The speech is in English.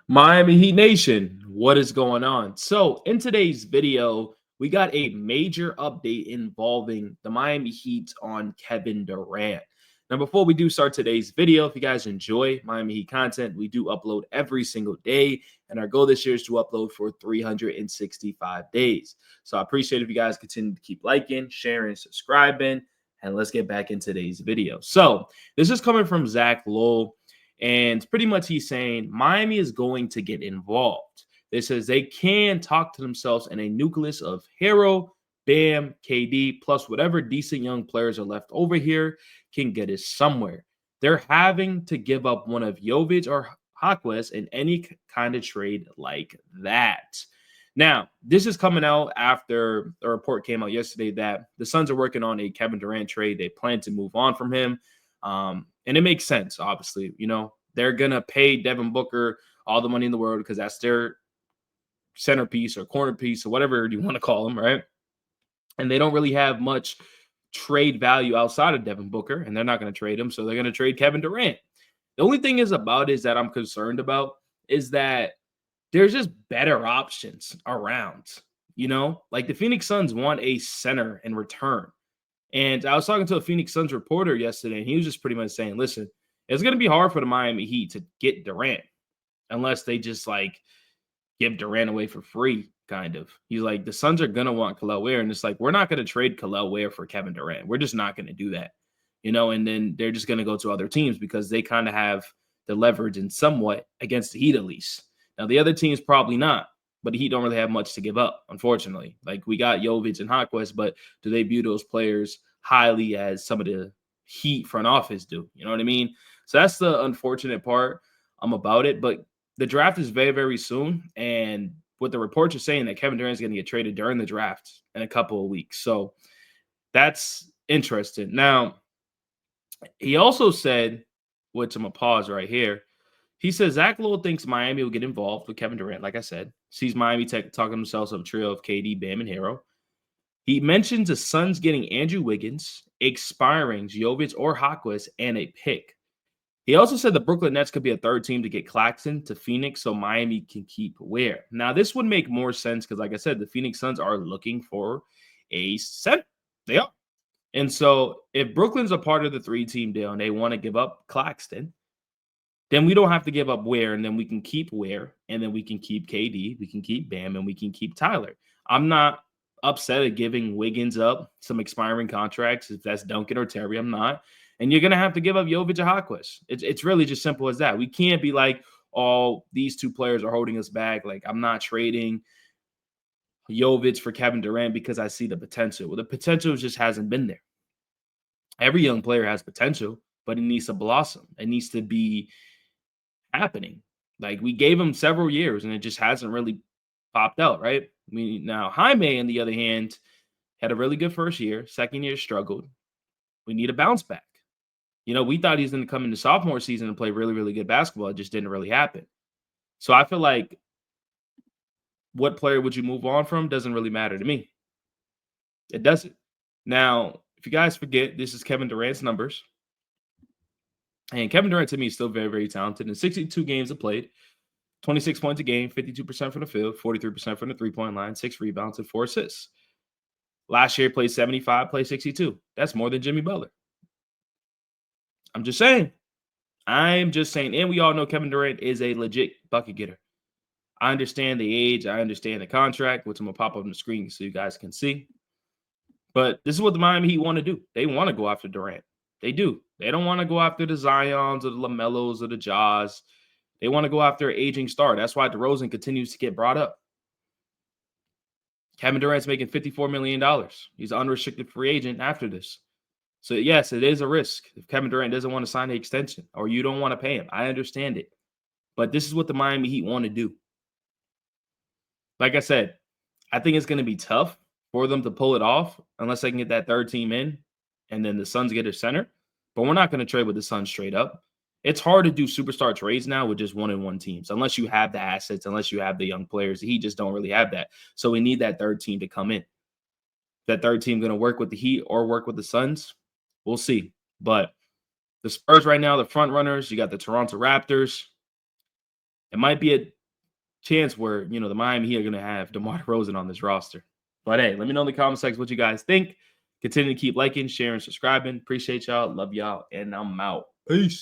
Miami Heat Nation, what is going on? So, in today's video, we got a major update involving the Miami Heat on Kevin Durant. Now, before we do start today's video, if you guys enjoy Miami Heat content, we do upload every single day, and our goal this year is to upload for 365 days. So, I appreciate if you guys continue to keep liking, sharing, subscribing, and let's get back in today's video. So, this is coming from Zach Lowell. And pretty much he's saying Miami is going to get involved. They says they can talk to themselves in a nucleus of Hero, Bam, KD, plus whatever decent young players are left over here can get us somewhere. They're having to give up one of Jovic or Hawkwest in any kind of trade like that. Now, this is coming out after a report came out yesterday that the Suns are working on a Kevin Durant trade. They plan to move on from him. And it makes sense, obviously. They're going to pay Devin Booker all the money in the world because that's their centerpiece or corner piece or whatever you want to call them, right? And they don't really have much trade value outside of Devin Booker, and they're not going to trade him. So they're going to trade Kevin Durant. The only thing is that I'm concerned about is that there's just better options around, like the Phoenix Suns want a center in return. And I was talking to a Phoenix Suns reporter yesterday, and he was just pretty much saying, listen, it's going to be hard for the Miami Heat to get Durant unless they just give Durant away for free, kind of. He's like, the Suns are going to want Kel'el Ware. And it's like, we're not going to trade Kel'el Ware for Kevin Durant. We're just not going to do that, and then they're just going to go to other teams because they kind of have the leverage in somewhat against the Heat at least. Now, the other teams probably not, but the Heat don't really have much to give up, unfortunately. Like, we got Jovic and Hawkwest, but do they view those players highly as some of the Heat front office do? You know what I mean? So that's the unfortunate part about it. But the draft is very, very soon. And what the reports are saying that Kevin Durant is going to get traded during the draft in a couple of weeks. So that's interesting. Now, he also said, which I'm going to pause right here, he says Zach Lowell thinks Miami will get involved with Kevin Durant, like I said. Sees Miami talking themselves of a trio of KD, Bam, and Hero. He mentions the Suns getting Andrew Wiggins, expiring Jovic or Hawkwest, and a pick. He also said the Brooklyn Nets could be a third team to get Claxton to Phoenix so Miami can keep Ware. Now, this would make more sense because, like I said, the Phoenix Suns are looking for a center. They are. And so if Brooklyn's a part of the three-team deal and they want to give up Claxton, then we don't have to give up Ware, and then we can keep Ware, and then we can keep KD, we can keep Bam, and we can keep Tyler. I'm not upset at giving Wiggins up some expiring contracts. If that's Duncan or Terry, I'm not. And you're going to have to give up Jovic or Hawkwest. It's really just simple as that. We can't be like, oh, these two players are holding us back. Like, I'm not trading Jovic for Kevin Durant because I see the potential. Well, the potential just hasn't been there. Every young player has potential, but it needs to blossom. It needs to be happening. Like, we gave him several years and it just hasn't really popped out, right? Now Jaime, on the other hand, had a really good first year. Second year struggled. We need a bounce back. We thought he was going to come into sophomore season and play really, really good basketball. It just didn't really happen. So I feel like what player would you move on from doesn't really matter to me. It doesn't. Now, if you guys forget, this is Kevin Durant's numbers. And Kevin Durant, to me, is still very, very talented. In 62 games of played, 26 points a game, 52% from the field, 43% from the three-point line, 6 rebounds, and 4 assists. Last year, played 75, played 62. That's more than Jimmy Butler. I'm just saying. And we all know Kevin Durant is a legit bucket getter. I understand the age. I understand the contract, which I'm going to pop up on the screen so you guys can see. But this is what the Miami Heat want to do. They want to go after Durant. They do. They don't want to go after the Zions or the LaMelos or the Jaws. They want to go after an aging star. That's why DeRozan continues to get brought up. Kevin Durant's making $54 million. He's an unrestricted free agent after this. So, yes, it is a risk. If Kevin Durant doesn't want to sign the extension or you don't want to pay him, I understand it. But this is what the Miami Heat want to do. Like I said, I think it's going to be tough for them to pull it off unless they can get that third team in and then the Suns get a center. But we're not going to trade with the Suns straight up. It's hard to do superstar trades now with just one-on-one teams unless you have the assets, unless you have the young players. The Heat just don't really have that. So we need that third team to come in. That third team going to work with the Heat or work with the Suns? We'll see. But the Spurs right now, the front runners, you got the Toronto Raptors. It might be a chance where, the Miami Heat are going to have DeMar DeRozan on this roster. But hey, let me know in the comment section what you guys think. Continue to keep liking, sharing, subscribing. Appreciate y'all. Love y'all. And I'm out. Peace.